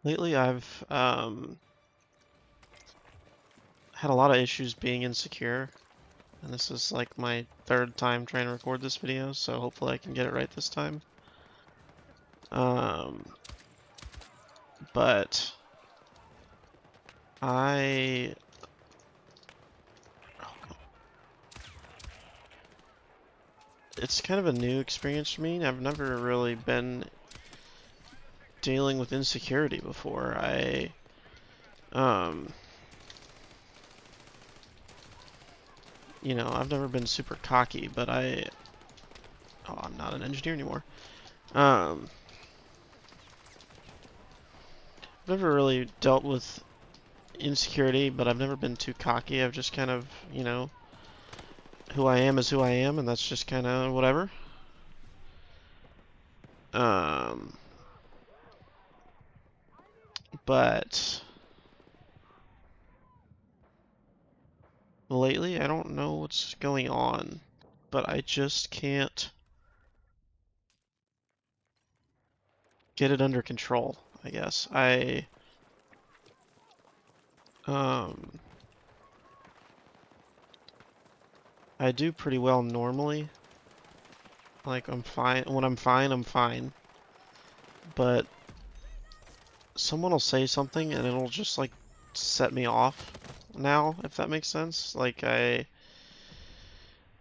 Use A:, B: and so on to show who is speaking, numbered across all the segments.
A: Lately, I've had a lot of issues being insecure, and this is like my third time trying to record this video, so hopefully I can get it right this time. Um, but I it's kind of a new experience for me. I've never really been dealing with insecurity before. Um, I've never been super cocky, but I'm not an engineer anymore. Um, I've never really dealt with insecurity, but I've never been too cocky. I've just kind of, who I am is who I am, and that's just kind of whatever. Um, but lately, I don't know what's going on, but I just can't get it under control, I guess. Um, I do pretty well normally. Like, I'm fine. When I'm fine, I'm fine. But someone will say something and it'll just, like, set me off now, if that makes sense. Like,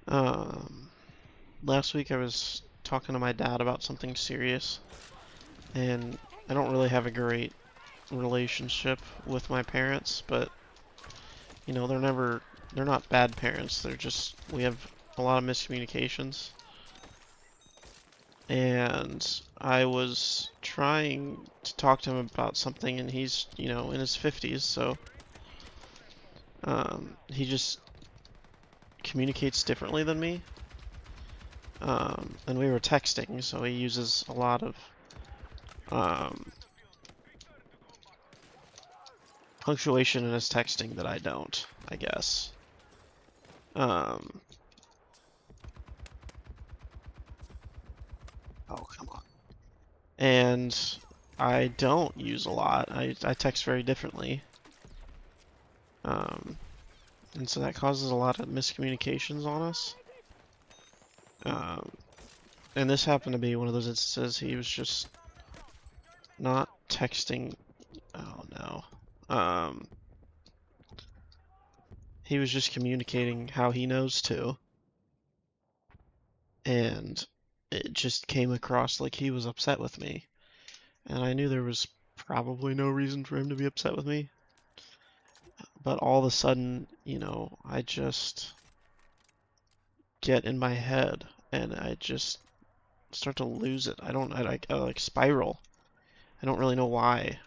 A: um, last week I was talking to my dad about something serious, and I don't really have a great relationship with my parents, but, they're not bad parents. They're just, we have a lot of miscommunications. And I was trying to talk to him about something, and he's, in his 50s, so he just communicates differently than me. And we were texting, so he uses a lot of um, punctuation in his texting that I don't, I guess. Um, oh, come on. And I don't use a lot. I text very differently. Um, and so that causes a lot of miscommunications on us. Um, and this happened to be one of those instances. He was just not texting. Oh no. He was just communicating how he knows to, and it just came across like he was upset with me. And I knew there was probably no reason for him to be upset with me. But all of a sudden, I just get in my head and I just start to lose it. I like spiral. I don't really know why.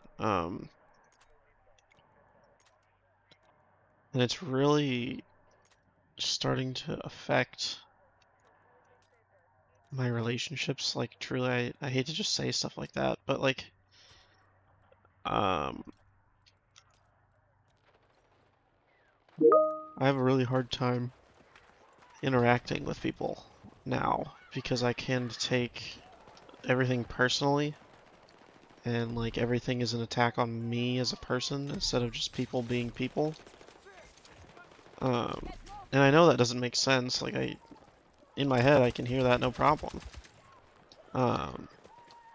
A: And it's really starting to affect my relationships. Like, truly, I hate to just say stuff like that, but like, um, I have a really hard time interacting with people now because I can take everything personally, and like everything is an attack on me as a person instead of just people being people. Um, and I know that doesn't make sense. Like, in my head, I can hear that no problem. Um,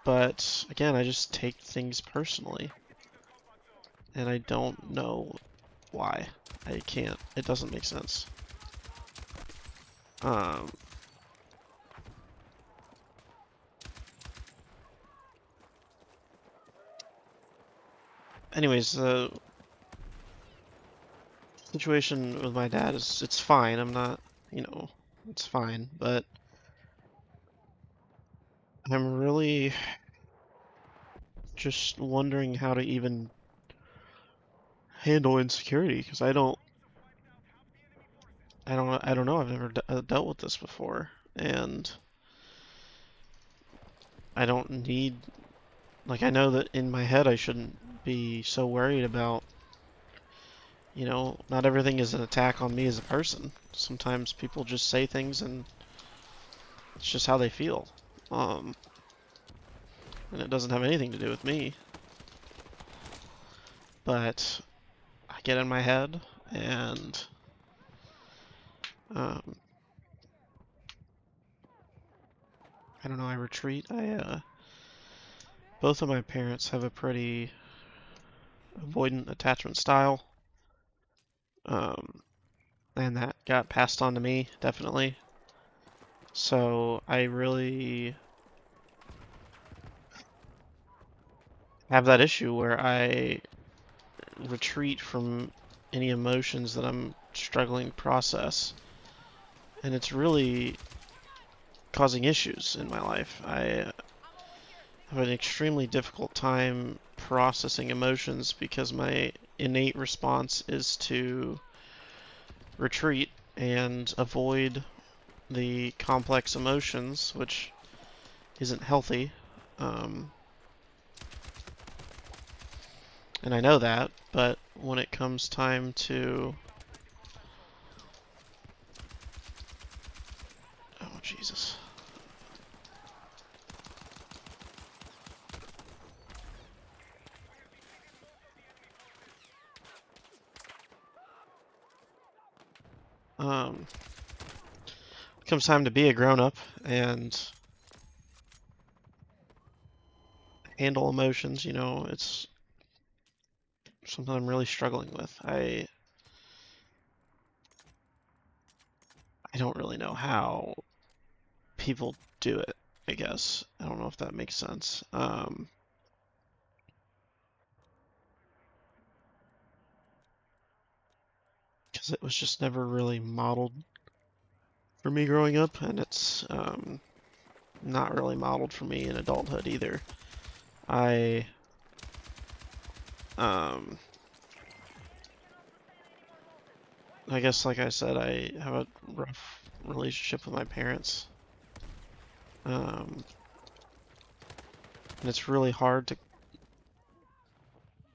A: but again, I just take things personally, and I don't know why. I can't. It doesn't make sense. Um, Anyways, the situation with my dad is, it's fine. I'm not, it's fine, but I'm really just wondering how to even handle insecurity because I don't know. I've never dealt with this before, and I don't need, like, I know that in my head I shouldn't be so worried about, not everything is an attack on me as a person. Sometimes people just say things and it's just how they feel. And it doesn't have anything to do with me. but I get in my head and um, I don't know, I retreat. Both of my parents have a pretty avoidant attachment style, um, and that got passed on to me, definitely. So I really have that issue where I retreat from any emotions that I'm struggling to process, and it's really causing issues in my life. I have an extremely difficult time processing emotions because my innate response is to retreat and avoid the complex emotions, which isn't healthy. Um, and I know that, but when it comes time to... Oh, Jesus. Comes time to be a grown-up and handle emotions, you know, it's something I'm really struggling with. I don't really know how people do it, I guess. I don't know if that makes sense. Because it was just never really modeled for me growing up, and it's not really modeled for me in adulthood either. I um, I guess, like I said, I have a rough relationship with my parents, and it's really hard to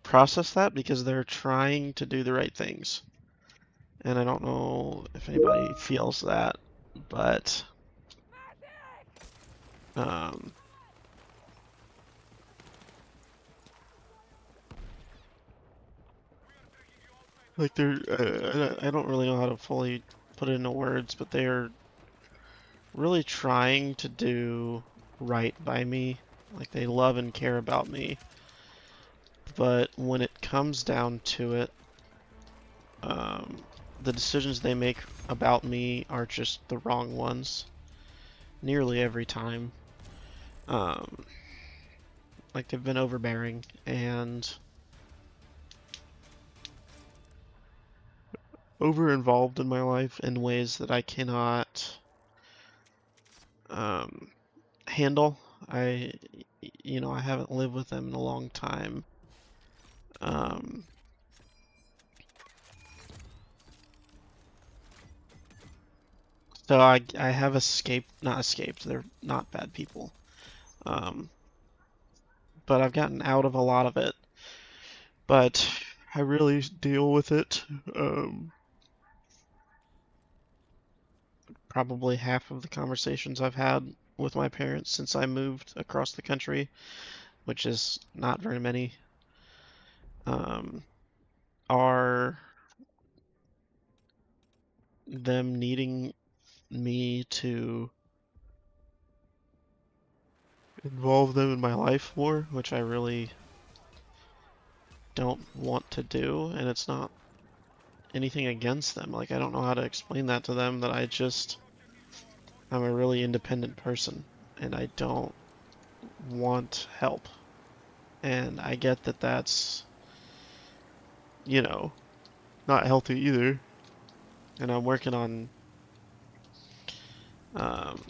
A: process that because they're trying to do the right things. And I don't know if anybody feels that, but um, like they're, I don't really know how to fully put it into words, but they're really trying to do right by me. Like they love and care about me. But when it comes down to it, um, the decisions they make about me are just the wrong ones nearly every time. Um, like they've been overbearing and over involved in my life in ways that I cannot um, handle. I, I haven't lived with them in a long time. Um, so I have not escaped, they're not bad people. Um, but I've gotten out of a lot of it. But I really deal with it. Probably half of the conversations I've had with my parents since I moved across the country, which is not very many, um, are them needing me to involve them in my life more, which I really don't want to do, and it's not anything against them. Like, I don't know how to explain that to them, that I'm a really independent person, and I don't want help. And I get that that's, you know, not healthy either. And I'm working on um,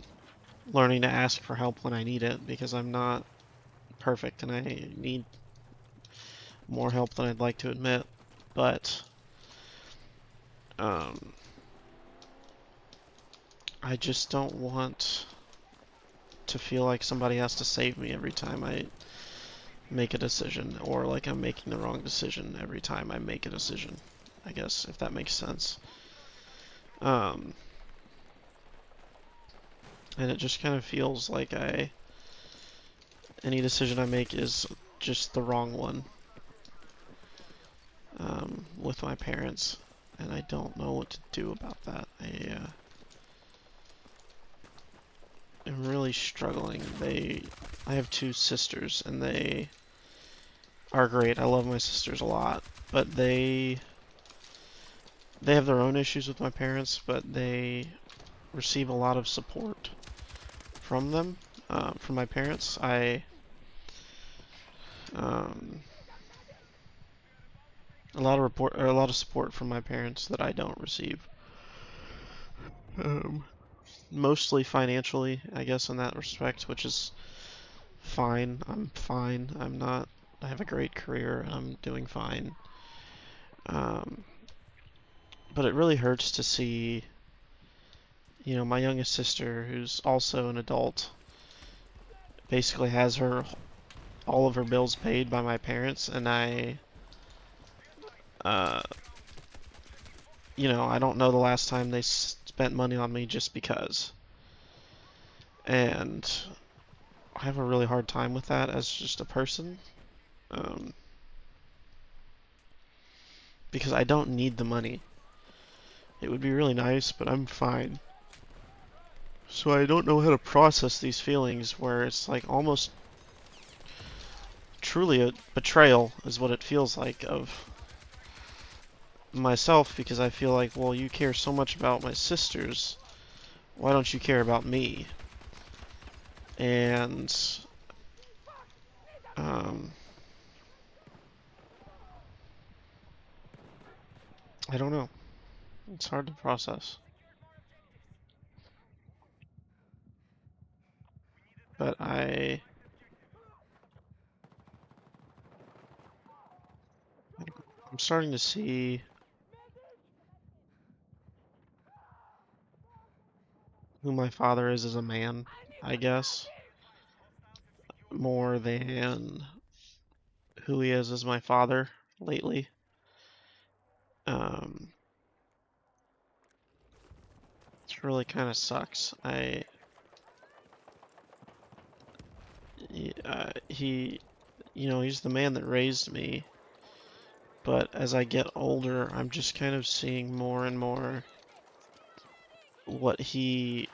A: learning to ask for help when I need it because I'm not perfect and I need more help than I'd like to admit. But um, I just don't want to feel like somebody has to save me every time I make a decision, or like I'm making the wrong decision every time I make a decision, I guess, if that makes sense. Um, and it just kind of feels like any decision I make is just the wrong one. with my parents, and I don't know what to do about that. I'm really struggling. I have two sisters, and they are great. I love my sisters a lot, but they have their own issues with my parents, but they receive a lot of support from them, from my parents. Um, a lot of support from my parents that I don't receive. Um, Mostly financially, I guess, in that respect, which is fine. I'm fine. I have a great career and I'm doing fine. Um, but it really hurts to see, my youngest sister, who's also an adult, basically has all of her bills paid by my parents, and uh, I don't know the last time they spent money on me just because. And I have a really hard time with that as just a person. Um, because I don't need the money. It would be really nice, but I'm fine. So I don't know how to process these feelings where it's like almost truly a betrayal is what it feels like of myself, because I feel like, well, you care so much about my sisters, why don't you care about me? And um, I don't know. It's hard to process. But I'm starting to see who my father is as a man, I guess, more than who he is as my father lately. Um, it really kind of sucks. He's the man that raised me, but as I get older, I'm just kind of seeing more and more what he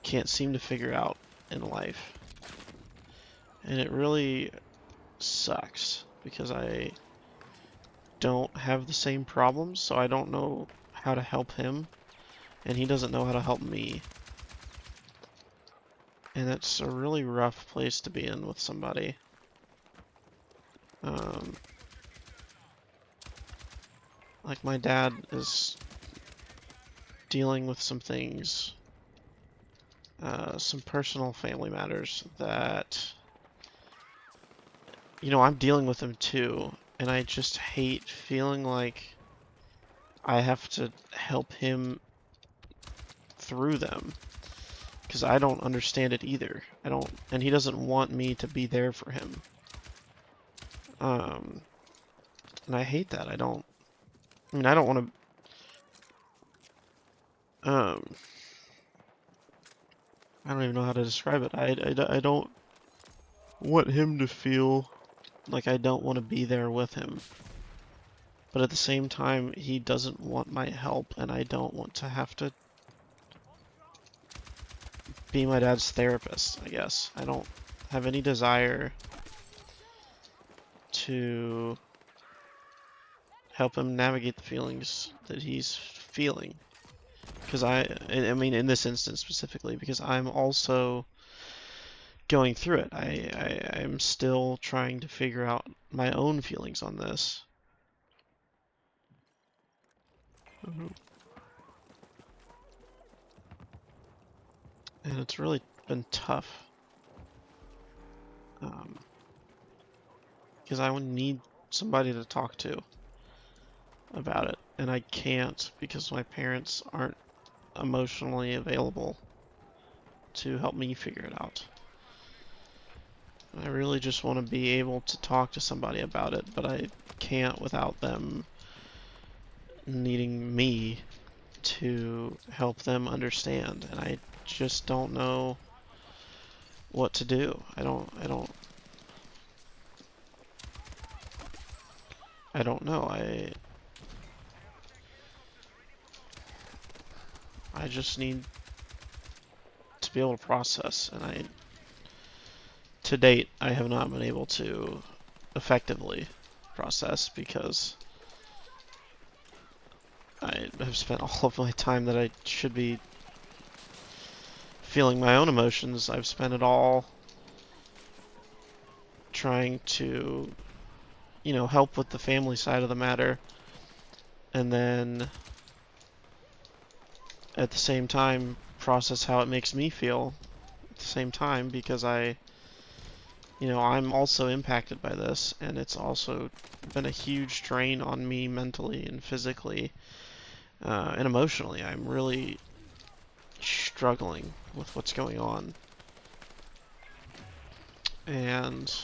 A: can't seem to figure out in life. And it really sucks because I don't have the same problems, so I don't know how to help him, and he doesn't know how to help me. And it's a really rough place to be in with somebody. Um, like my dad is dealing with some things, some personal family matters that, I'm dealing with them too, and I just hate feeling like I have to help him through them, because I don't understand it either. And he doesn't want me to be there for him. And I hate that. I don't want to, I don't even know how to describe it. I don't want him to feel like I don't want to be there with him. But at the same time, he doesn't want my help, and I don't want to have to be my dad's therapist, I guess. I don't have any desire to help him navigate the feelings that he's feeling. Because I mean, in this instance specifically, because I'm also going through it. I'm still trying to figure out my own feelings on this. And it's really been tough. Because I would need somebody to talk to about it, and I can't because my parents aren't emotionally available to help me figure it out. I really just want to be able to talk to somebody about it, but I can't without them needing me to help them understand, and I just don't know what to do. I don't I don't know. I just need to be able to process, and to date, I have not been able to effectively process because I have spent all of my time that I should be feeling my own emotions. I've spent it all trying to, help with the family side of the matter, and then at the same time process how it makes me feel at the same time because I'm also impacted by this, and it's also been a huge drain on me mentally and physically and emotionally. I'm really struggling with what's going on, and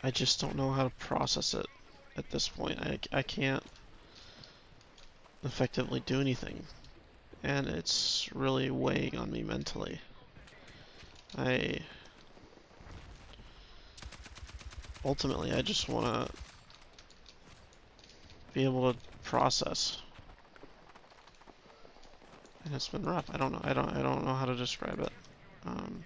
A: I just don't know how to process it at this point. I can't effectively do anything, and it's really weighing on me mentally. I ultimately I just want to be able to process, and it's been rough. I don't know. I don't know how to describe it. Um,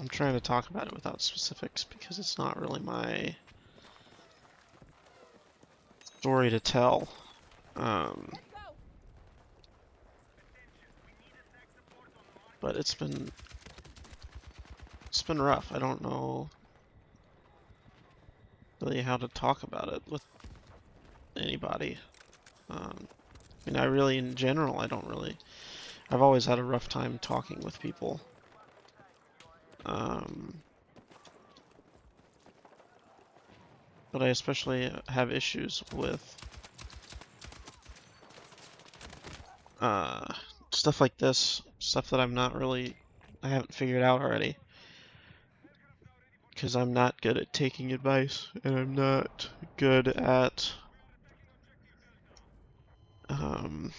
A: I'm trying to talk about it without specifics because it's not really my story to tell. Um, but it's been rough. I don't know really how to talk about it with anybody. I mean, in general, I don't really. I've always had a rough time talking with people. Um, but I especially have issues with uh, stuff like this, stuff that I haven't figured out already. Because I'm not good at taking advice, and I'm not good at um,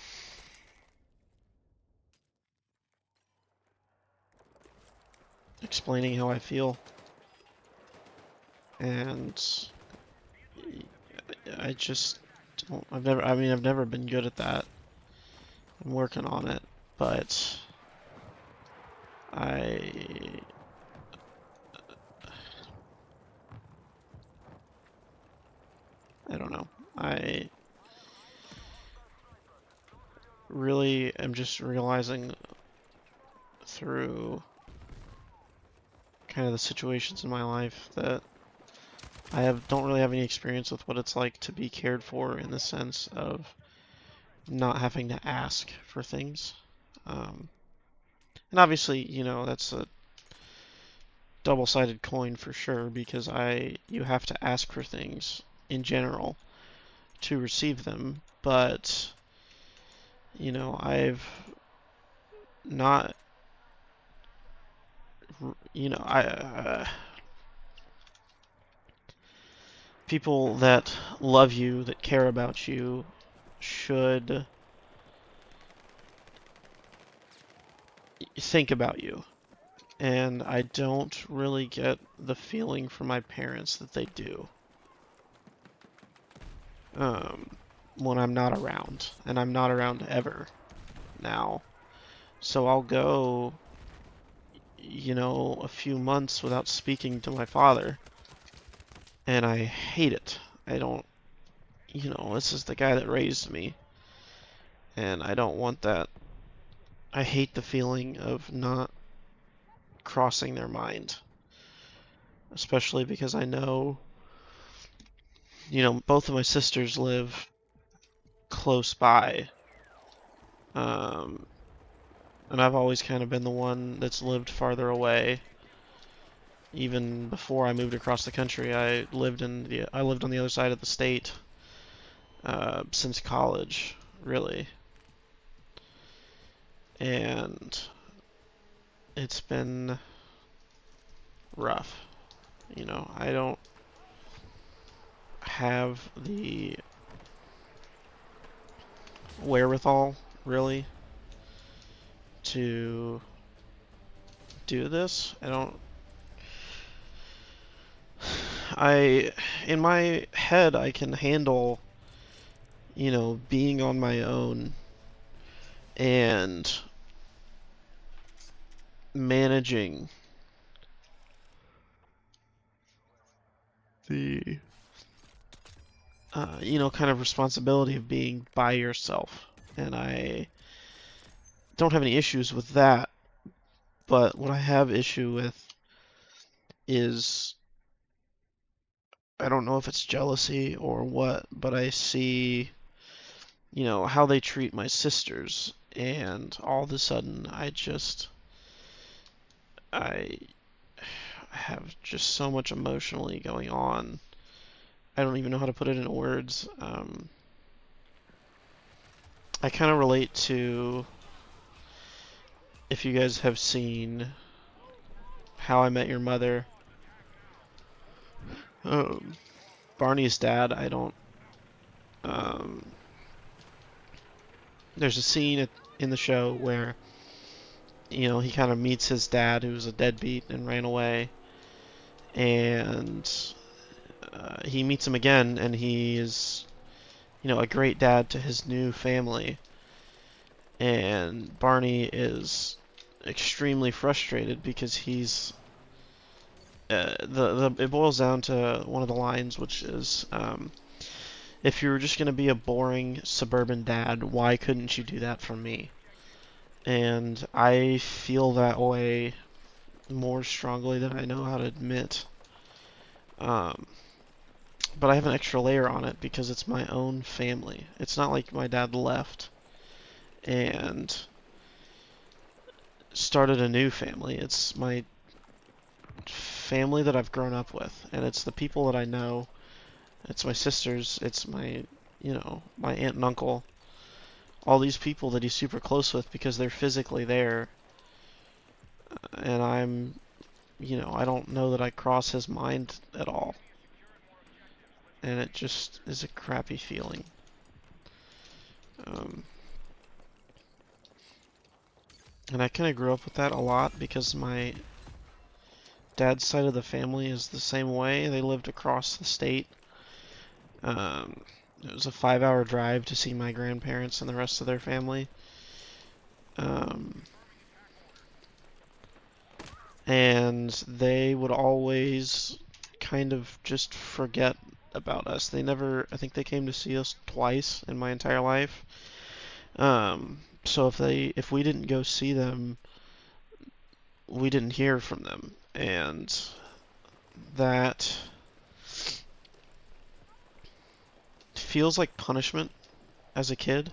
A: explaining how I feel. And I just don't, I've never been good at that. I'm working on it, but I, I don't know. I really am just realizing through kind of the situations in my life that don't really have any experience with what it's like to be cared for in the sense of not having to ask for things. Um, and obviously, that's a double-sided coin for sure because you have to ask for things in general to receive them, but I've not, I people that love you, that care about you, should think about you. And I don't really get the feeling from my parents that they do. Um, when I'm not around, and I'm not around ever now. So I'll go, a few months without speaking to my father, and I hate it. I don't, this is the guy that raised me, and I don't want that. I hate the feeling of not crossing their mind, especially because I know, both of my sisters live close by. Um, and I've always kind of been the one that's lived farther away. Even before I moved across the country, I lived on the other side of the state since college, really, and it's been rough. I don't have the wherewithal really to do this. I, in my head, I can handle, being on my own and managing the, kind of responsibility of being by yourself. And I don't have any issues with that, but what I have issue with is I don't know if it's jealousy or what, but I see, how they treat my sisters, and all of a sudden I have just so much emotionally going on. I don't even know how to put it in words. I kind of relate to, if you guys have seen How I Met Your Mother, um, Barney's dad. I don't. Um, there's a scene in the show where he kind of meets his dad, who's a deadbeat and ran away, and he meets him again, and he is, a great dad to his new family. And Barney is extremely frustrated because he's it boils down to one of the lines, which is, if you were just going to be a boring suburban dad, why couldn't you do that for me? And I feel that way more strongly than I know how to admit. Um, but I have an extra layer on it because it's my own family. It's not like my dad left and started a new family. It's my family that I've grown up with, and it's the people that I know. It's my sisters, it's my aunt and uncle, all these people that he's super close with because they're physically there, and I don't know that I cross his mind at all, and it just is a crappy feeling. Um, and I kind of grew up with that a lot because my dad's side of the family is the same way. They lived across the state. Um, it was a 5-hour drive to see my grandparents and the rest of their family. Um, and they would always kind of just forget about us. I think they came to see us twice in my entire life. So if we didn't go see them, we didn't hear from them, and that feels like punishment as a kid.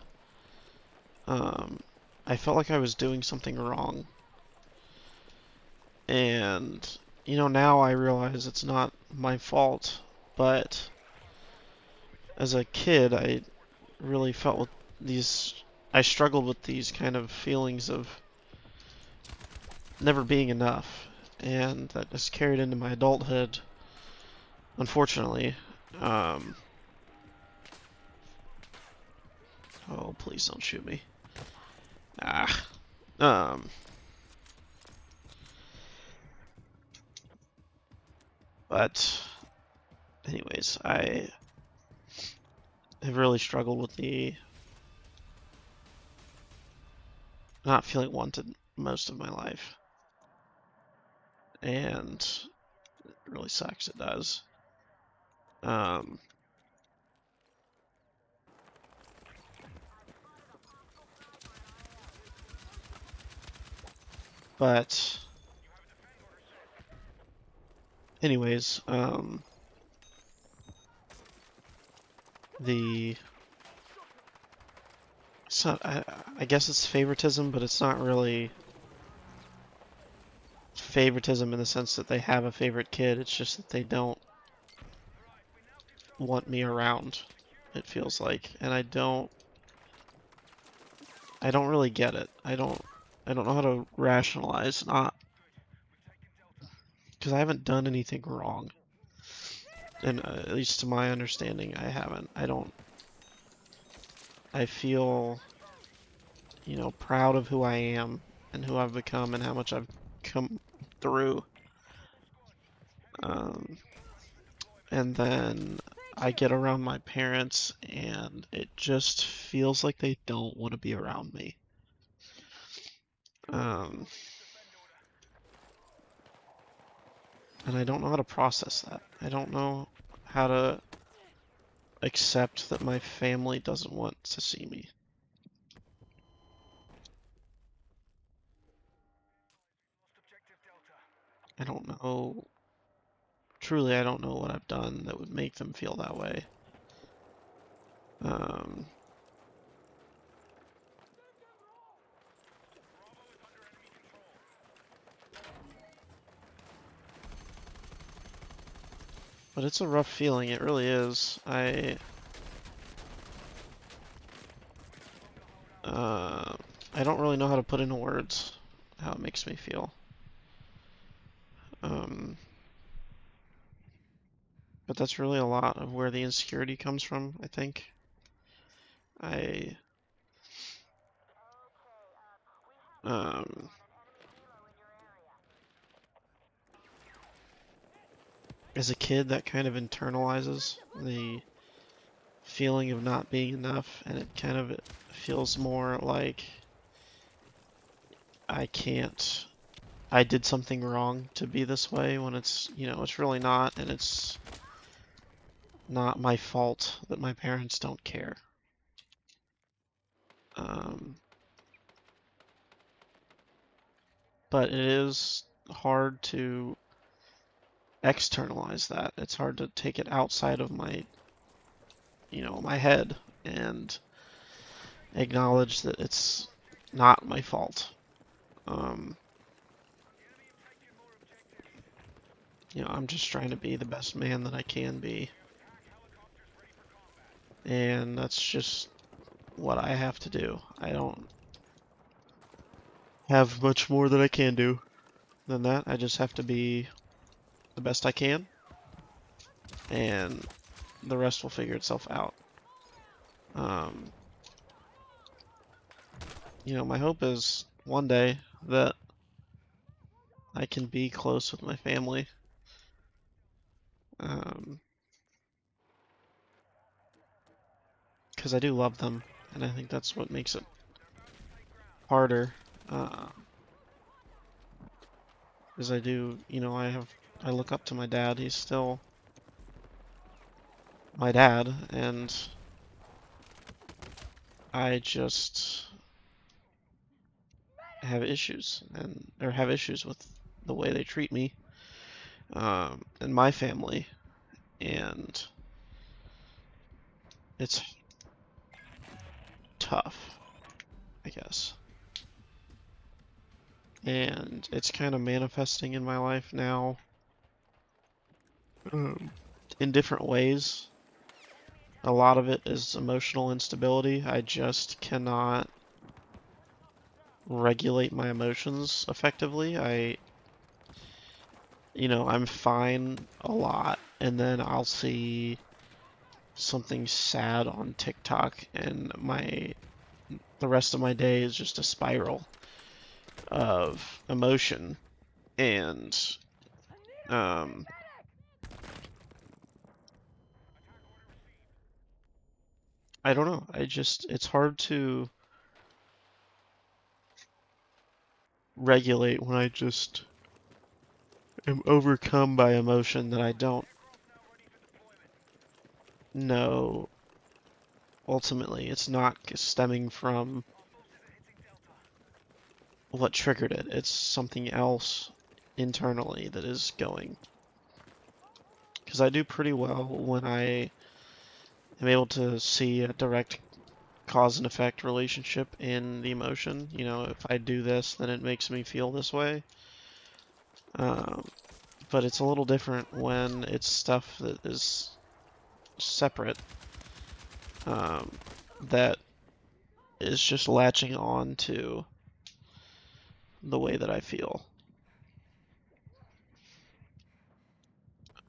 A: Um, I felt like I was doing something wrong, and now I realize it's not my fault, but as a kid, I really felt with these. I struggled with these kind of feelings of never being enough, and that has carried into my adulthood, unfortunately. Um, oh, please don't shoot me. Ah. Um, but, anyways, I have really struggled with the not feeling wanted most of my life. And it really sucks, it does. Um, but, anyways, the it's not, I guess it's favoritism, but it's not really favoritism in the sense that they have a favorite kid. It's just that they don't want me around, it feels like. And I don't really get it. I don't know how to rationalize not, because I haven't done anything wrong. And at least to my understanding, I haven't. I feel, proud of who I am and who I've become and how much I've come through. And then I get around my parents, and it just feels like they don't want to be around me. Um, and I don't know how to process that. I don't know how to accept that my family doesn't want to see me. I don't know. Truly, I don't know what I've done that would make them feel that way. Um, but it's a rough feeling. It really is. Uh, I don't really know how to put into words how it makes me feel. Um, but that's really a lot of where the insecurity comes from, I think. I, um, as a kid, that kind of internalizes the feeling of not being enough, and it kind of feels more like I can't, I did something wrong to be this way when it's, it's really not, and it's not my fault that my parents don't care. Um, but it is hard to externalize that. It's hard to take it outside of my head and acknowledge that it's not my fault. Um, I'm just trying to be the best man that I can be. And that's just what I have to do. I don't have much more that I can do than that. I just have to be the best I can, and the rest will figure itself out. Um, my hope is one day that I can be close with my family. Because I do love them, and I think that's what makes it harder. Uh, is I do, I look up to my dad. He's still my dad, and I just have issues or have issues with the way they treat me, and my family, and it's tough, I guess. And it's kind of manifesting in my life now, in different ways. A lot of it is emotional instability. I just cannot regulate my emotions effectively. I'm fine a lot, and then I'll see something sad on TikTok, and the rest of my day is just a spiral of emotion, and um, I don't know. It's hard to regulate when I just am overcome by emotion that I don't know. Ultimately, it's not stemming from what triggered it. It's something else internally that is going. Because I do pretty well when I am able to see a direct cause and effect relationship in the emotion. If I do this, then it makes me feel this way. Um, but it's a little different when it's stuff that is separate, that is just latching on to the way that I feel.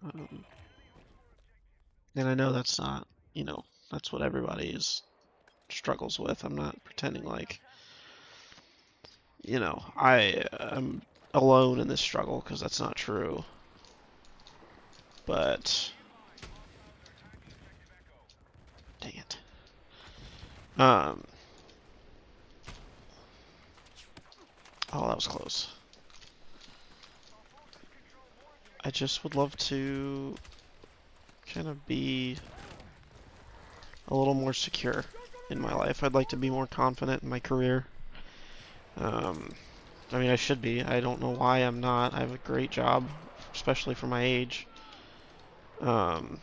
A: Um, and I know that's not, that's what everybody struggles with. I'm not pretending like, I am alone in this struggle, because that's not true. But dang it. Oh, that was close. I just would love to kind of be a little more secure in my life. I'd like to be more confident in my career. I mean, I should be. I don't know why I'm not. I have a great job, especially for my age. Um,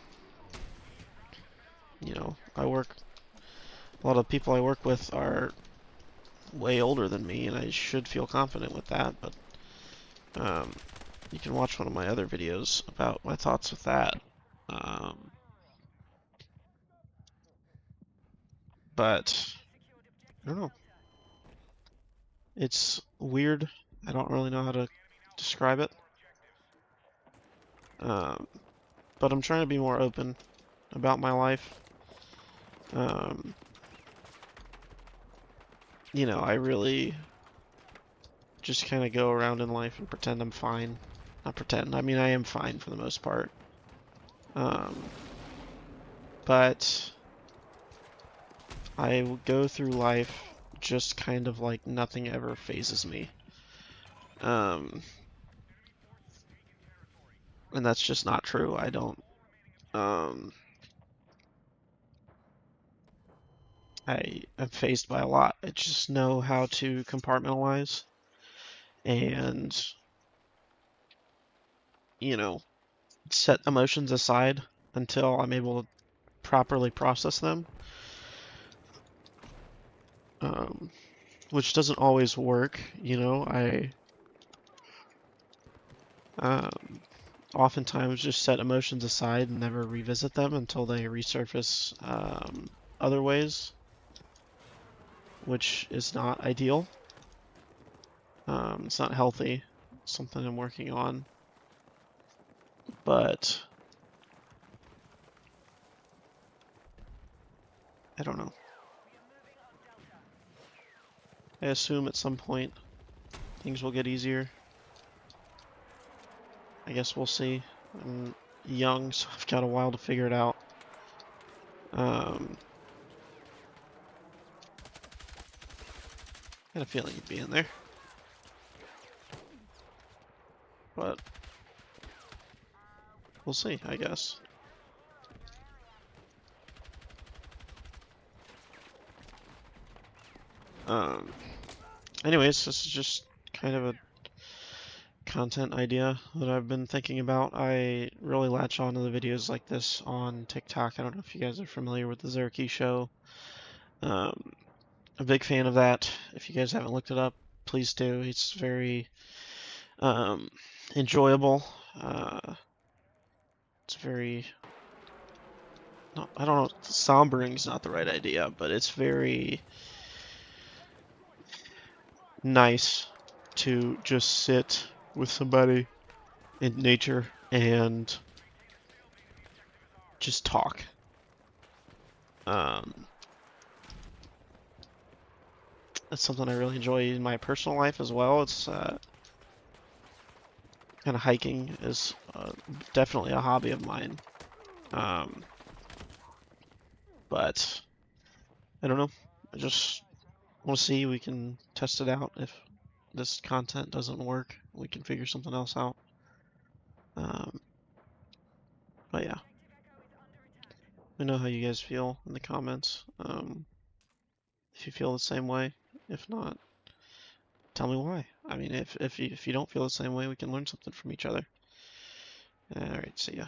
A: you know, I work, a lot of people I work with are way older than me, and I should feel confident with that, but um, you can watch one of my other videos about my thoughts with that. Um, but I don't know. It's weird. I don't really know how to describe it. Um, but I'm trying to be more open about my life. Um, you know, I really just kind of go around in life and pretend I'm fine. Not pretend, I mean, I am fine for the most part. Um, but I go through life just kind of like nothing ever phases me. Um, and that's just not true. I don't, um, I am phased by a lot. I just know how to compartmentalize and, you know, set emotions aside until I'm able to properly process them. Um, which doesn't always work, you know. I um, oftentimes just set emotions aside and never revisit them until they resurface other ways, which is not ideal. It's not healthy. It's something I'm working on, but I don't know. I assume at some point things will get easier. I guess we'll see. I'm young, so I've got a while to figure it out. Um, I had a feeling he'd be in there, but we'll see, I guess. Um, anyways, this is just kind of a content idea that I've been thinking about. I really latch on to the videos like this on TikTok. I don't know if you guys are familiar with the Zerky Show. Um, a big fan of that. If you guys haven't looked it up, please do. It's very um, enjoyable. It's very, no, I don't know, sombering is not the right idea, but it's very nice to just sit with somebody in nature and just talk. Um, that's something I really enjoy in my personal life as well. It's kind of hiking is definitely a hobby of mine. Um, but I don't know. I just want to see. We can test it out. If this content doesn't work, we can figure something else out. Um, but yeah, let me know how you guys feel in the comments. If you feel the same way. If not, tell me why. I mean, if you don't feel the same way, we can learn something from each other. All right, see ya.